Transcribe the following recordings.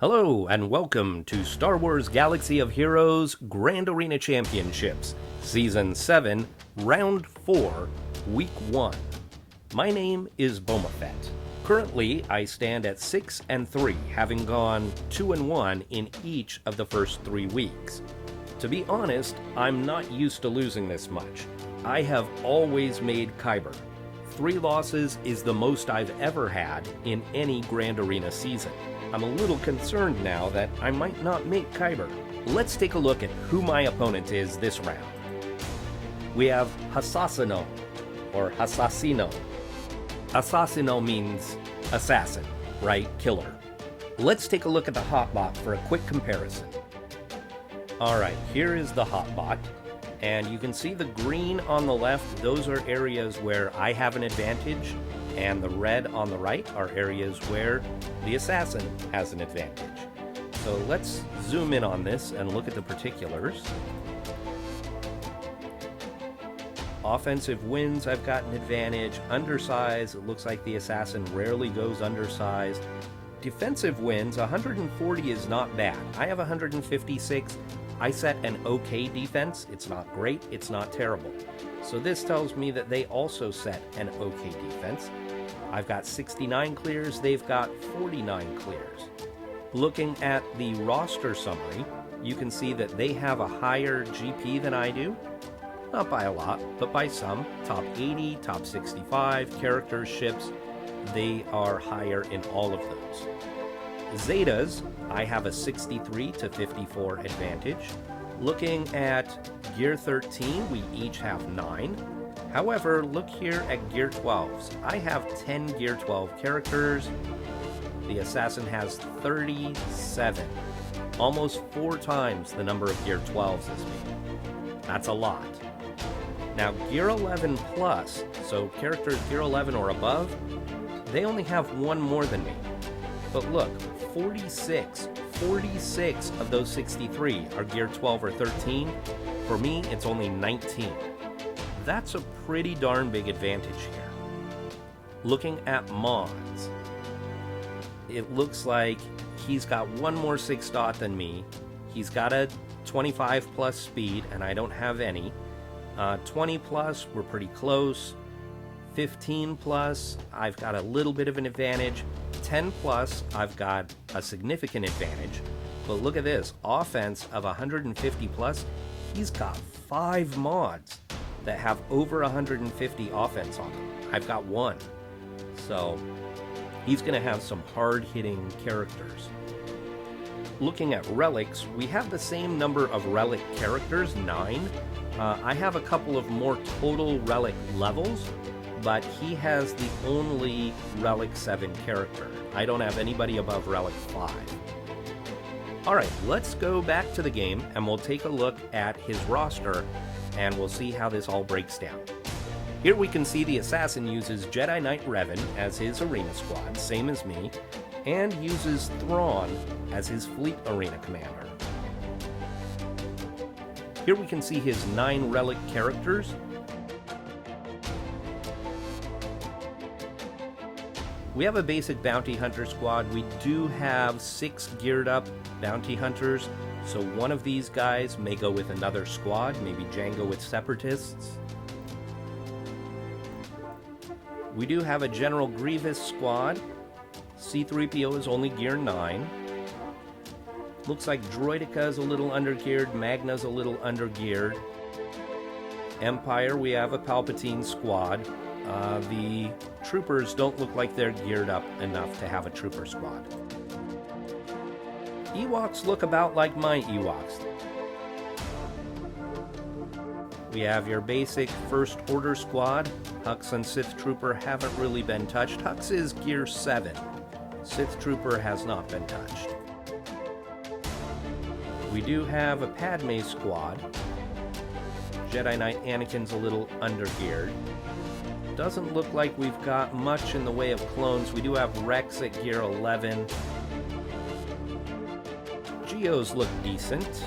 Hello, and welcome to Star Wars Galaxy of Heroes Grand Arena Championships, Season 7, Round 4, Week 1. My name is Boma Fett. Currently, I stand at 6-3, having gone 2-1 in each of the first 3 weeks. To be honest, I'm not used to losing this much. I have always made Kyber. 3 losses is the most I've ever had in any Grand Arena season. I'm a little concerned now that I might not make Kyber. Let's take a look at who my opponent is this round. We have Hassassino, or Hassassino. Hassassino means assassin, right? Killer. Let's take a look at the hotbot for a quick comparison. Alright, here is the hotbot, and you can see the green on the left, those are areas where I have an advantage, and the red on the right are areas where the assassin has an advantage. So let's zoom in on this and look at the particulars. Offensive wins, I've got an advantage. Undersize, it looks like the assassin rarely goes undersized. Defensive wins, 140 is not bad. I have 156. I set an okay defense. It's not great, it's not terrible. So this tells me that they also set an okay defense. I've got 69 clears, they've got 49 clears. Looking at the roster summary, you can see that they have a higher GP than I do. Not by a lot, but by some. Top 80, top 65, characters, ships, they are higher in all of those. Zetas, I have a 63 to 54 advantage. Looking at Gear 13, we each have 9. However, look here at Gear 12s. I have 10 Gear 12 characters. The Assassin has 37. Almost 4 times the number of Gear 12s as me. That's a lot. Now, Gear 11 plus, so characters Gear 11 or above, they only have 1 more than me. But look, 46 of those 63 are Gear 12 or 13. For me, it's only 19. That's a pretty darn big advantage here. Looking at mods, it looks like he's got 1 more 6-dot than me. He's got a 25 plus speed, and I don't have any. 20 plus, we're pretty close. 15 plus, I've got a little bit of an advantage. 10 plus, I've got a significant advantage. But look at this, offense of 150 plus, he's got 5 mods that have over 150 offense on them. I've got 1. So he's going to have some hard-hitting characters. Looking at relics, we have the same number of relic characters, 9. I have a couple of more total relic levels, but he has the only relic 7 character. I don't have anybody above relic 5. Alright, let's go back to the game and we'll take a look at his roster and we'll see how this all breaks down. Here we can see the Assassin uses Jedi Knight Revan as his arena squad, same as me, and uses Thrawn as his fleet arena commander. Here we can see his 9 relic characters. We have a basic bounty hunter squad. We do have 6 geared up bounty hunters, so one of these guys may go with another squad, maybe Jango with separatists. We do have a General Grievous squad. C-3PO is only gear 9. Looks like Droideka is a little undergeared, Magna's a little undergeared. Empire, we have a Palpatine squad. The troopers don't look like they're geared up enough to have a trooper squad. Ewoks look about like my Ewoks. We have your basic First Order squad. Hux and Sith Trooper haven't really been touched. Hux is gear 7. Sith Trooper has not been touched. We do have a Padme squad. Jedi Knight Anakin's a little undergeared. Doesn't look like we've got much in the way of clones. We do have Rex at gear 11. Geos look decent.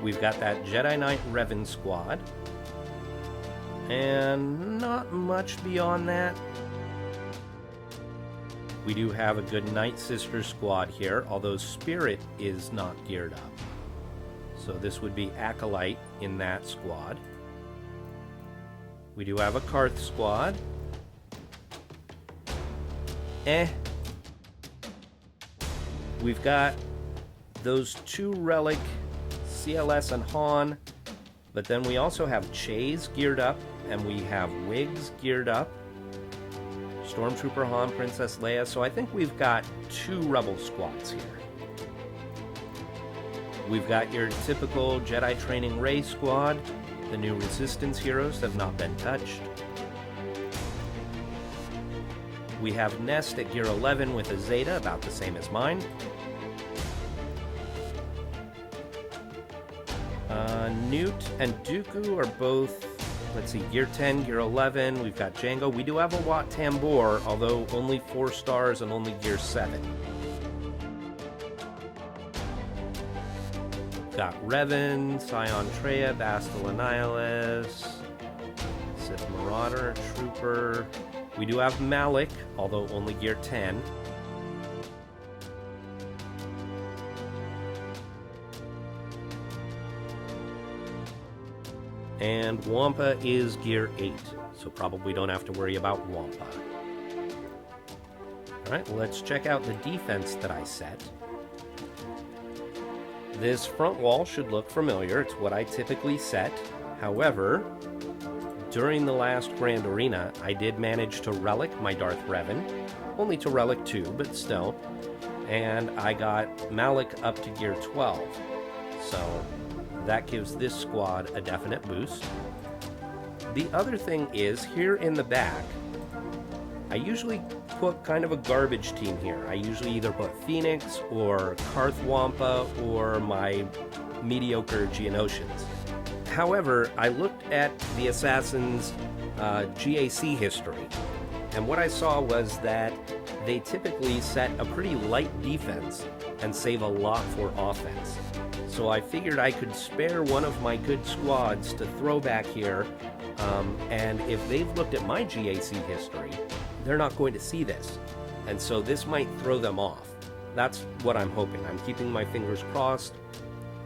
We've got that Jedi Knight Revan squad. And not much beyond that. We do have a good Night Sister squad here, although Spirit is not geared up. So this would be Acolyte in that squad. We do have a Karth squad. We've got those 2 Relic, CLS and Han, but then we also have Chase geared up, and we have Wigs geared up. Stormtrooper Han, Princess Leia, so I think we've got 2 Rebel squads here. We've got your typical Jedi Training Rey squad. The new Resistance heroes have not been touched. We have Nest at Gear 11 with a Zeta, about the same as mine. Newt and Dooku are both, let's see, Gear 10, Gear 11. We've got Jango. We do have a Wat Tambor, although only 4 stars and only Gear 7. Got Revan, Scion Traya, Bastila Annihilus, Sith Marauder, Trooper. We do have Malik, although only Gear 10. And Wampa is Gear 8, so probably don't have to worry about Wampa. Alright, let's check out the defense that I set. This front wall should look familiar. It's what I typically set. However, during the last Grand Arena, I did manage to relic my Darth Revan. Only to relic 2, but still. And I got Malik up to Gear 12. So that gives this squad a definite boost. The other thing is, here in the back, I usually put kind of a garbage team here. I usually either put Phoenix or Karth Wampa or my mediocre Geonosians. However, I looked at the Assassin's GAC history, and what I saw was that they typically set a pretty light defense and save a lot for offense. So I figured I could spare one of my good squads to throw back here, and if they've looked at my GAC history, they're not going to see this, and so this might throw them off. That's what I'm hoping. I'm keeping my fingers crossed,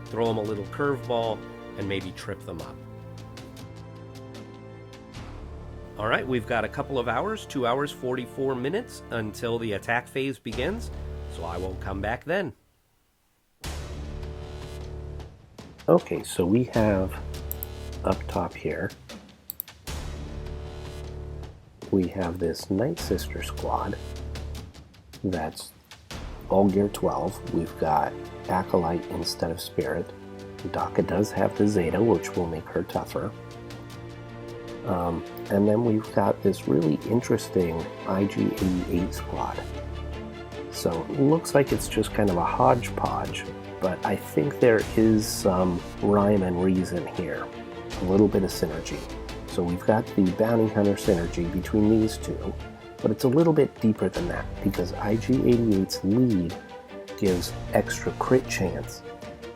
throw them a little curveball, and maybe trip them up. Alright, we've got a couple of hours, 2 hours, 44 minutes, until the attack phase begins, so I will come back then. Okay, so we have up top here, we have this Night Sister squad that's all Gear 12. We've got Acolyte instead of Spirit. Daka does have the Zeta, which will make her tougher. And then we've got this really interesting IG-88 squad. So it looks like it's just kind of a hodgepodge, but I think there is some rhyme and reason here, a little bit of synergy. So we've got the Bounty Hunter synergy between these two, but it's a little bit deeper than that, because IG-88's lead gives extra crit chance,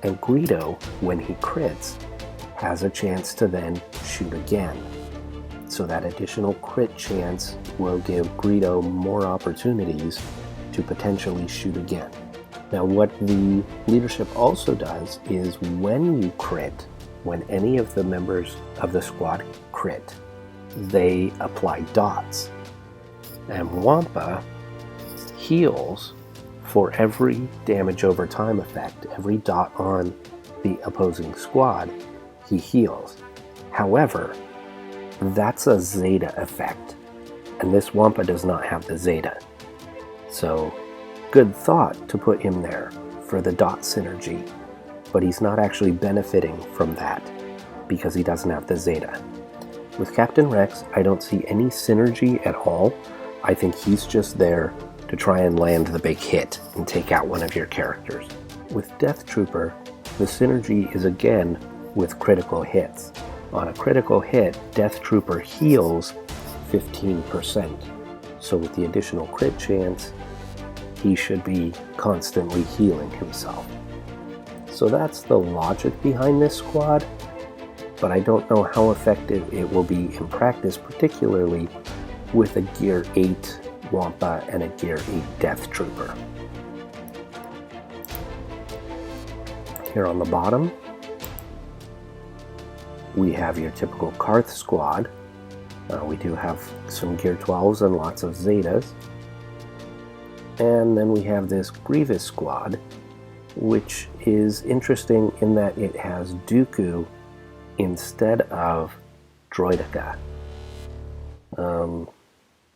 and Greedo, when he crits, has a chance to then shoot again. So that additional crit chance will give Greedo more opportunities to potentially shoot again. Now what the leadership also does is when you crit, when any of the members of the squad crit, they apply dots. And Wampa heals for every damage over time effect. Every dot on the opposing squad, he heals. However, that's a Zeta effect, and this Wampa does not have the Zeta. So, good thought to put him there for the dot synergy, but he's not actually benefiting from that because he doesn't have the Zeta. With Captain Rex, I don't see any synergy at all. I think he's just there to try and land the big hit and take out one of your characters. With Death Trooper, the synergy is again with critical hits. On a critical hit, Death Trooper heals 15%. So with the additional crit chance, he should be constantly healing himself. So that's the logic behind this squad. but I don't know how effective it will be in practice, particularly with a Gear 8 Wampa and a Gear 8 Death Trooper. Here on the bottom, we have your typical Karth squad. We do have some Gear 12s and lots of Zetas. And then we have this Grievous squad, which is interesting in that it has Dooku instead of Droideka.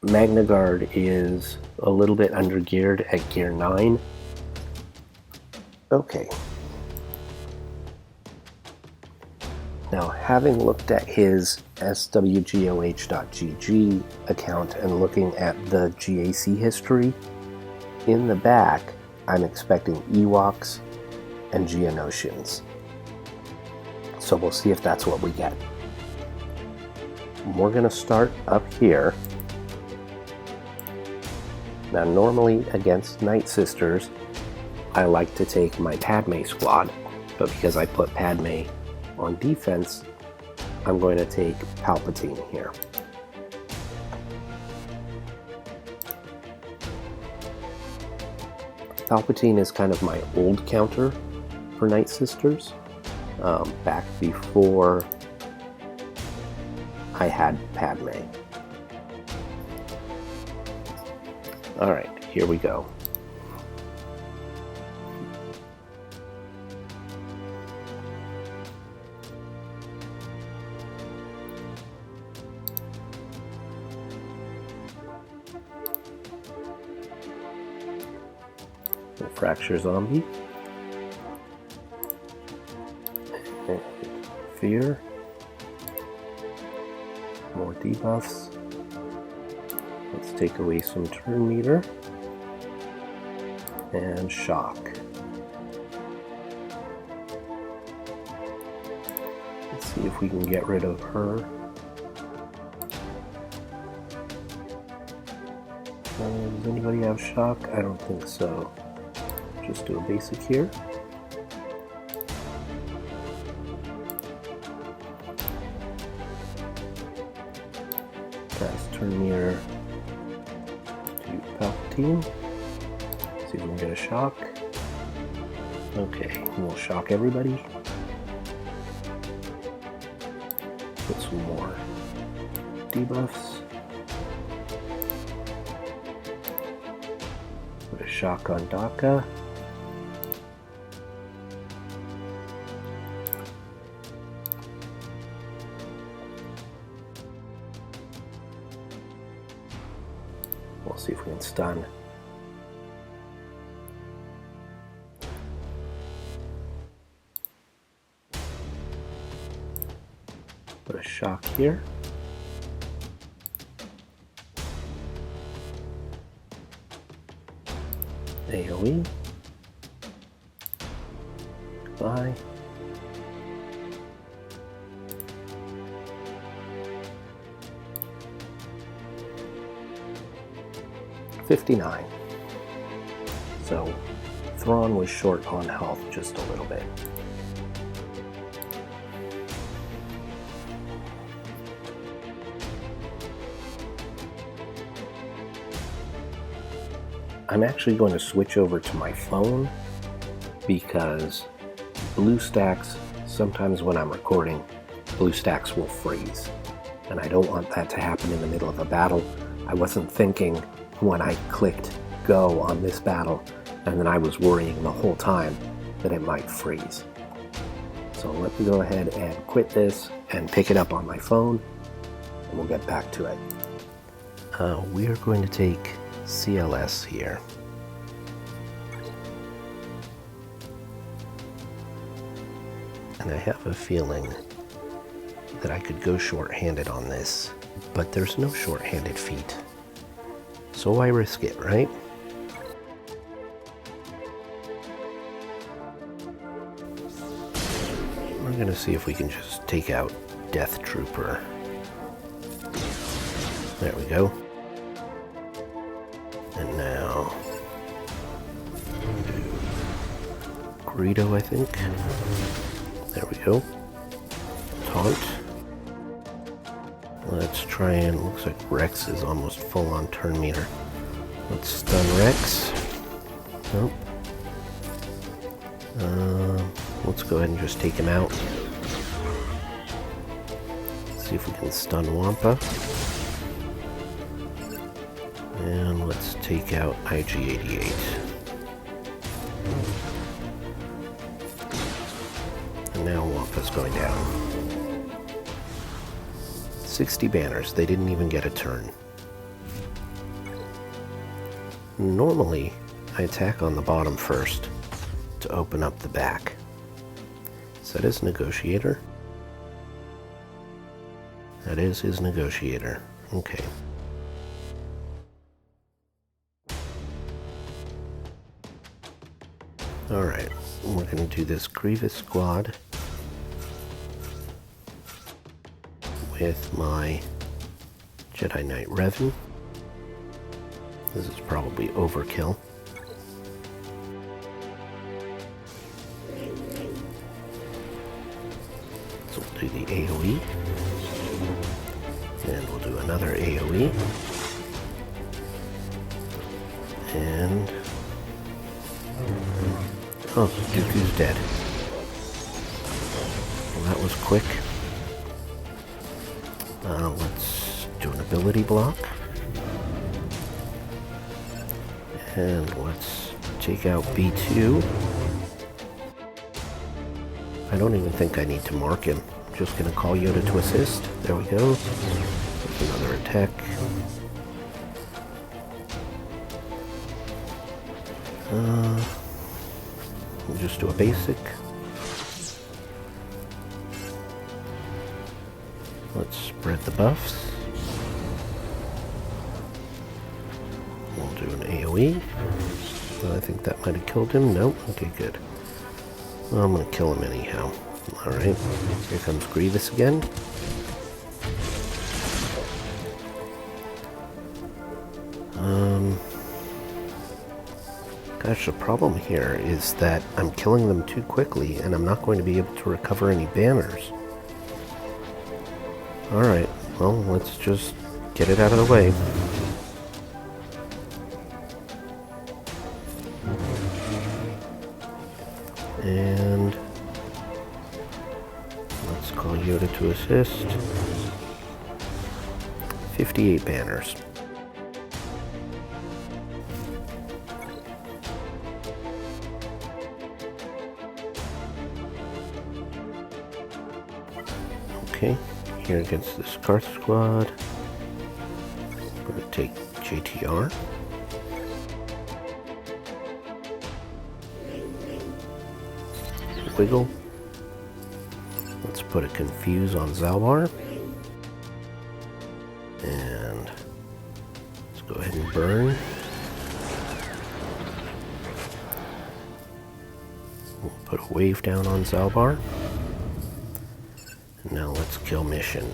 Magna Guard is a little bit undergeared at Gear 9. Okay. Now, having looked at his SWGOH.GG account and looking at the GAC history, in the back, I'm expecting Ewoks and Geonosians. So we'll see if that's what we get. We're going to start up here. Now, normally against Night Sisters, I like to take my Padme squad, but because I put Padme on defense, I'm going to take Palpatine here. Palpatine is kind of my old counter for Night Sisters, back before I had Padme. Alright, here we go. Fracture Zombie. Fear. More debuffs. Let's take away some turn meter. And shock. Let's see if we can get rid of her. Does anybody have shock? I don't think so. Just do a basic here. Cast turn meter to Palpatine. See if we can get a shock. Okay, we'll shock everybody. Put some more debuffs. Put a shock on Daka. We'll see if we can stun. Put a shock here. AoE. Goodbye. $59. So Thrawn was short on health just a little bit. I'm actually going to switch over to my phone because BlueStacks, sometimes when I'm recording, BlueStacks will freeze. And I don't want that to happen in the middle of a battle. I wasn't thinking when I clicked go on this battle, and then I was worrying the whole time that it might freeze. So let me go ahead and quit this and pick it up on my phone, and we'll get back to it. We are going to take CLS here. And I have a feeling that I could go short-handed on this, but there's no short-handed feat. So why risk it, right? We're gonna see if we can just take out Death Trooper. There we go. And now Greedo, I think. There we go. taunt. Let's try and, looks like Rex is almost full on turn meter. Let's stun Rex. Nope. Let's go ahead and just take him out. See if we can stun Wampa. And let's take out IG-88. And now Wampa's going down. 60 banners. They didn't even get a turn. Normally, I attack on the bottom first to open up the back. So that is Negotiator. That is his Negotiator. Okay. Alright, we're going to do this Grievous squad with my Jedi Knight Revan. This is probably overkill. So we'll do the AoE. And we'll do another AoE. And... oh, Dooku's dead. Well, that was quick. Let's do an ability block. And let's take out B2. I don't even think I need to mark him. I'm just going to call Yoda to assist. There we go. There's another attack. We'll just do a basic. Let's spread the buffs. We'll do an AoE. I think that might have killed him. Nope. Okay, good. Well, I'm going to kill him anyhow. Alright. Here comes Grievous again. Gosh, the problem here is that I'm killing them too quickly, and I'm not going to be able to recover any banners. Alright, well, let's just get it out of the way. And let's call Yoda to assist. 58 banners. Okay, here against this Karth squad, we're going to take JTR. Wiggle. Let's put a Confuse on Zalbar. And let's go ahead and burn. We'll put a wave down on Zalbar. And now let's kill mission.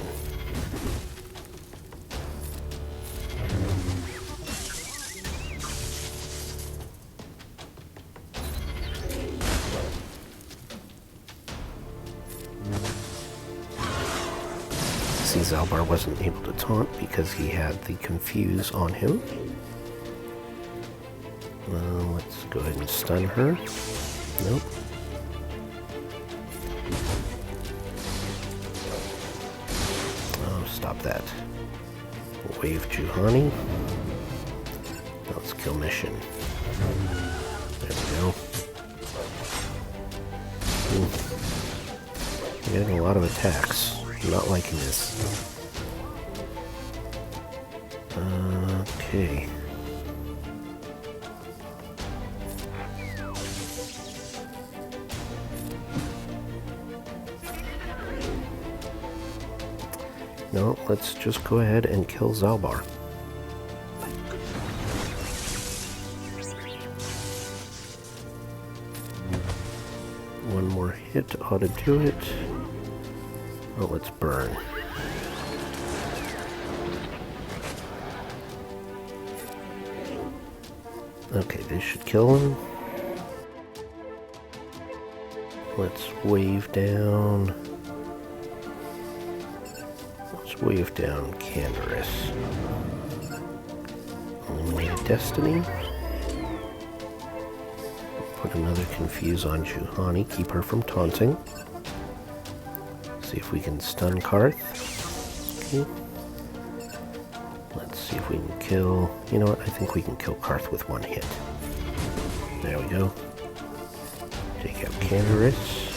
See, Zalbar wasn't able to taunt because he had the Confuse on him. Let's go ahead and stun her. Nope. Oh, stop that. Wave Juhani. Let's kill mission. There we go. We're getting a lot of attacks. I'm not liking this. Okay. No, let's just go ahead and kill Zalbar. One more hit ought to do it. Oh, let's burn. Okay, this should kill him. Let's wave down wave down Canderous. Eliminate Destiny. Put another Confuse on Juhani, keep her from taunting. See if we can stun Karth. Okay. Let's see if we can kill... You know what? I think we can kill Karth with one hit. There we go. Take out Canderous.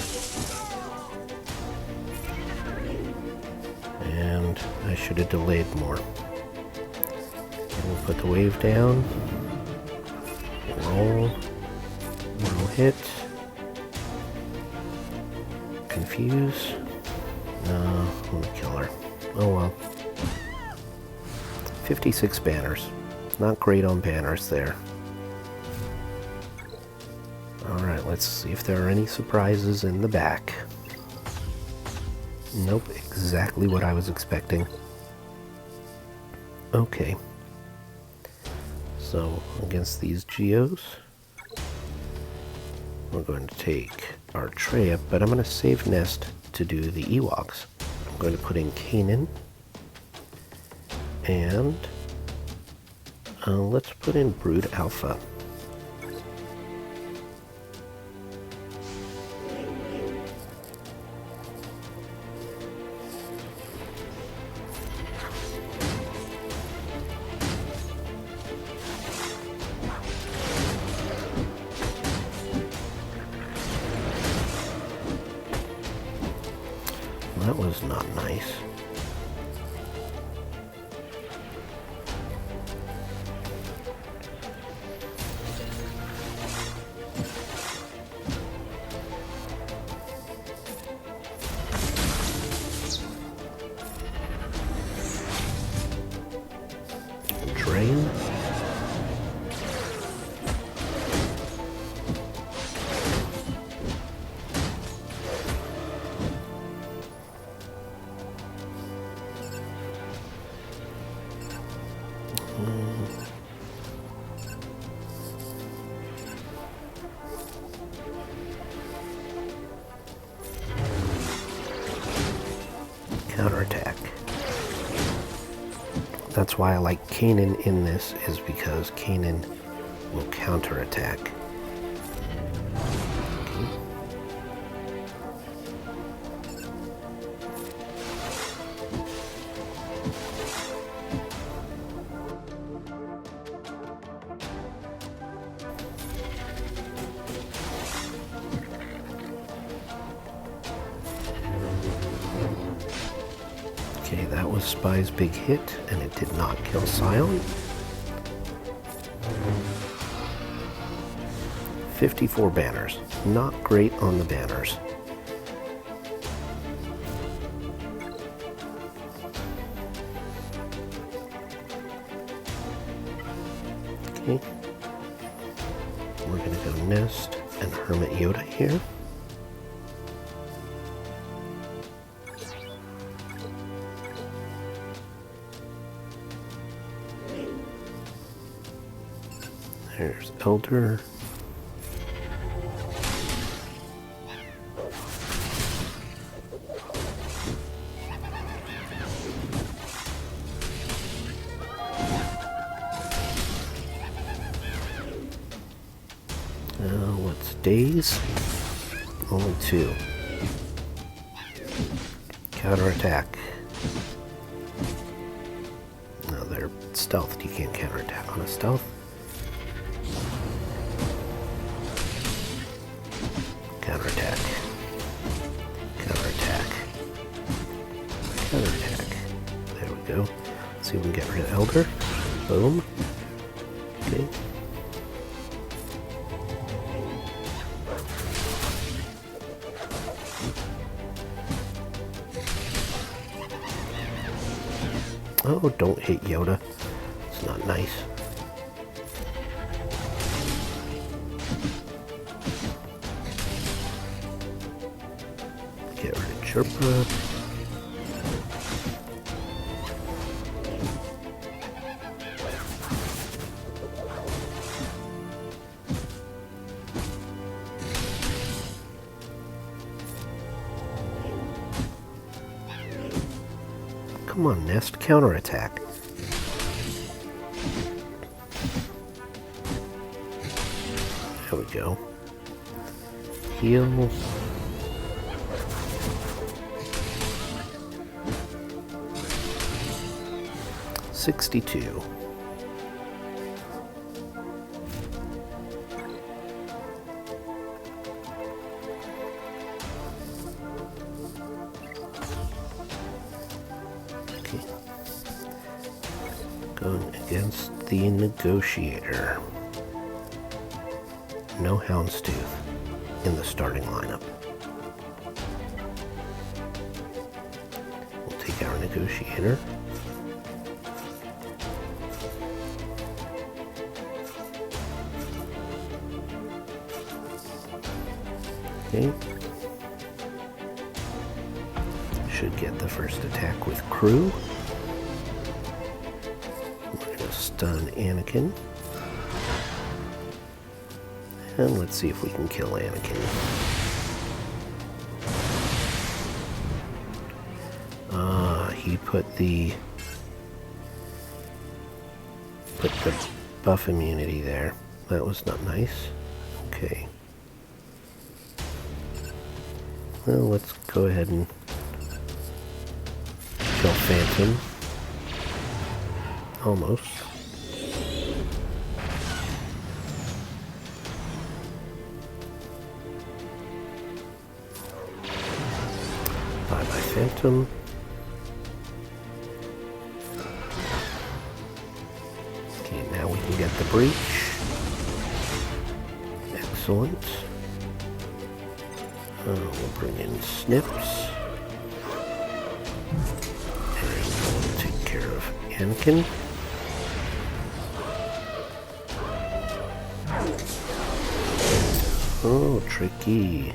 And I should have delayed more. And we'll put the wave down. Roll. Roll hit. Confuse. No, I'm gonna kill her. Oh well. 56 banners. Not great on banners there. Alright, let's see if there are any surprises in the back. Nope, exactly what I was expecting. Okay. So, against these Geos, we're going to take our Treya, but I'm going to save Nest to do the Ewoks. I'm going to put in Kanan, and let's put in Brood Alpha. That was not nice. Drain. Counterattack. That's why I like Kanan in this, is because Kanan will counterattack. Okay. Okay, that was Spy's big hit, and it did not kill Scion. 54 banners. Not great on the banners. Okay. We're going to go Nest and Hermit Yoda here. There's Elder. What's Daze? Only 2. Counterattack. No, they're stealthed. You can't counterattack on a stealth. Counterattack. Counterattack. Counterattack. There we go. Let's see if we can get rid of Elder. Boom. Okay. Oh, don't hit Yoda. It's not nice. Get rid of Chirpa. Come on, Nest, counterattack. There we go. Heal. $62. Okay. Going against the negotiator. No Houndstooth in the starting lineup. We'll take our negotiator. Okay. Should get the first attack with crew. We're going to stun Anakin. And let's see if we can kill Anakin. He put the buff immunity there. That was not nice. Okay. Well, let's go ahead and kill Phantom. Almost. Bye-bye, Phantom. Okay, now we can get the breach. Excellent. We'll bring in Snips. And we'll take care of Anakin. Oh, tricky.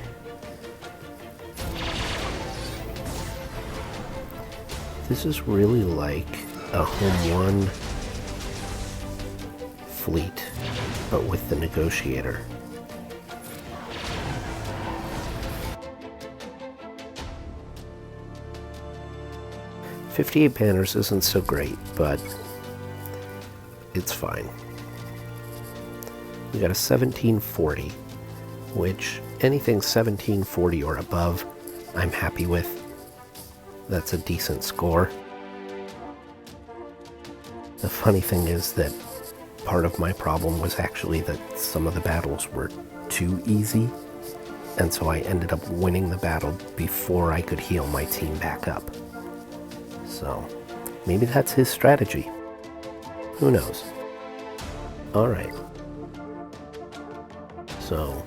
This is really like a Home 1 fleet, but with the negotiator. $58 banners isn't so great, but it's fine. We got a 1740, which anything 1740 or above, I'm happy with. That's a decent score. The funny thing is that part of my problem was actually that some of the battles were too easy, and so I ended up winning the battle before I could heal my team back up. So, maybe that's his strategy. Who knows? Alright. So,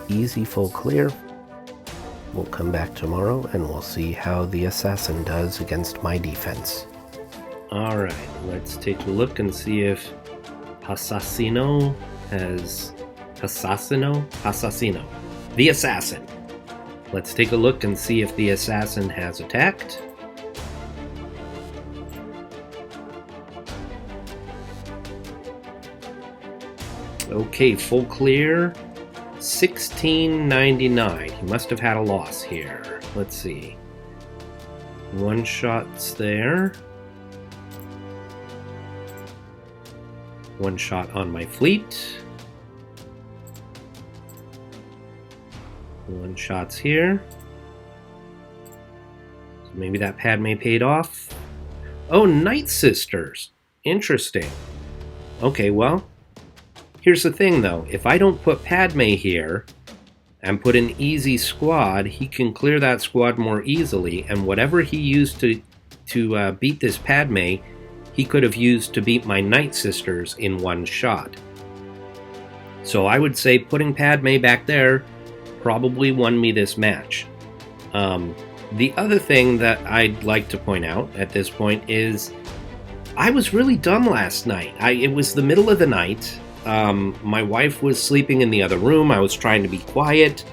easy full clear. We'll come back tomorrow and we'll see how the assassin does against my defense. Alright, let's take a look and see if Hassassino has... Hassassino. The assassin. Let's take a look and see if the assassin has attacked. Okay, full clear. 1699. He must have had a loss here. Let's see. One shot's there. One shot on my fleet. One shot's here. So maybe that Padme paid off. Oh, Night Sisters. Interesting. Okay, well, here's the thing though. If I don't put Padme here and put an easy squad, he can clear that squad more easily, and whatever he used to beat this Padme, he could have used to beat my Night Sisters in one shot. So I would say putting Padme back there probably won me this match. The other thing that I'd like to point out at this point is I was really dumb last night. It was the middle of the night. My wife was sleeping in the other room. I was trying to be quiet,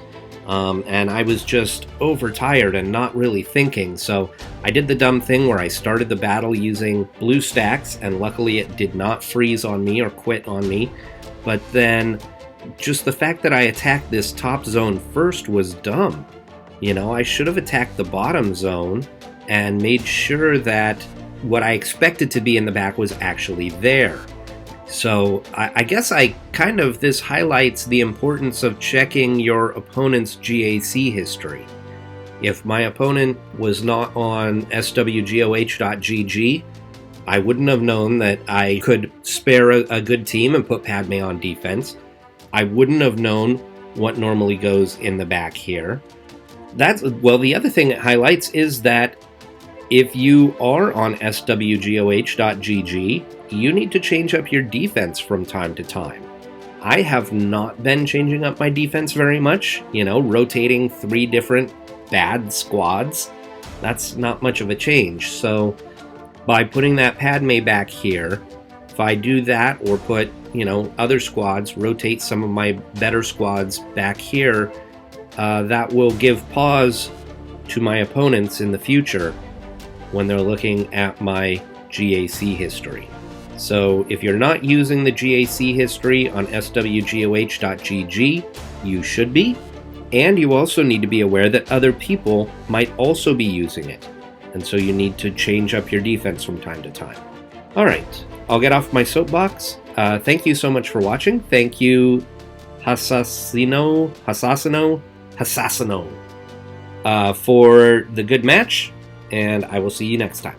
and I was just overtired and not really thinking. So I did the dumb thing where I started the battle using blue stacks, and luckily it did not freeze on me or quit on me. But then just the fact that I attacked this top zone first was dumb. You know, I should have attacked the bottom zone and made sure that what I expected to be in the back was actually there. So I guess this highlights the importance of checking your opponent's GAC history. If my opponent was not on SWGOH.GG, I wouldn't have known that I could spare a good team and put Padme on defense. I wouldn't have known what normally goes in the back here. The other thing it highlights is that if you are on SWGOH.GG, you need to change up your defense from time to time. I have not been changing up my defense very much, rotating 3 different bad squads. That's not much of a change. So by putting that Padme back here, if I do that or put, other squads, rotate some of my better squads back here, that will give pause to my opponents in the future when they're looking at my GAC history. So if you're not using the GAC history on SWGOH.GG, you should be. And you also need to be aware that other people might also be using it. And so you need to change up your defense from time to time. All right, I'll get off my soapbox. Thank you so much for watching. Thank you, Hassassino, for the good match. And I will see you next time.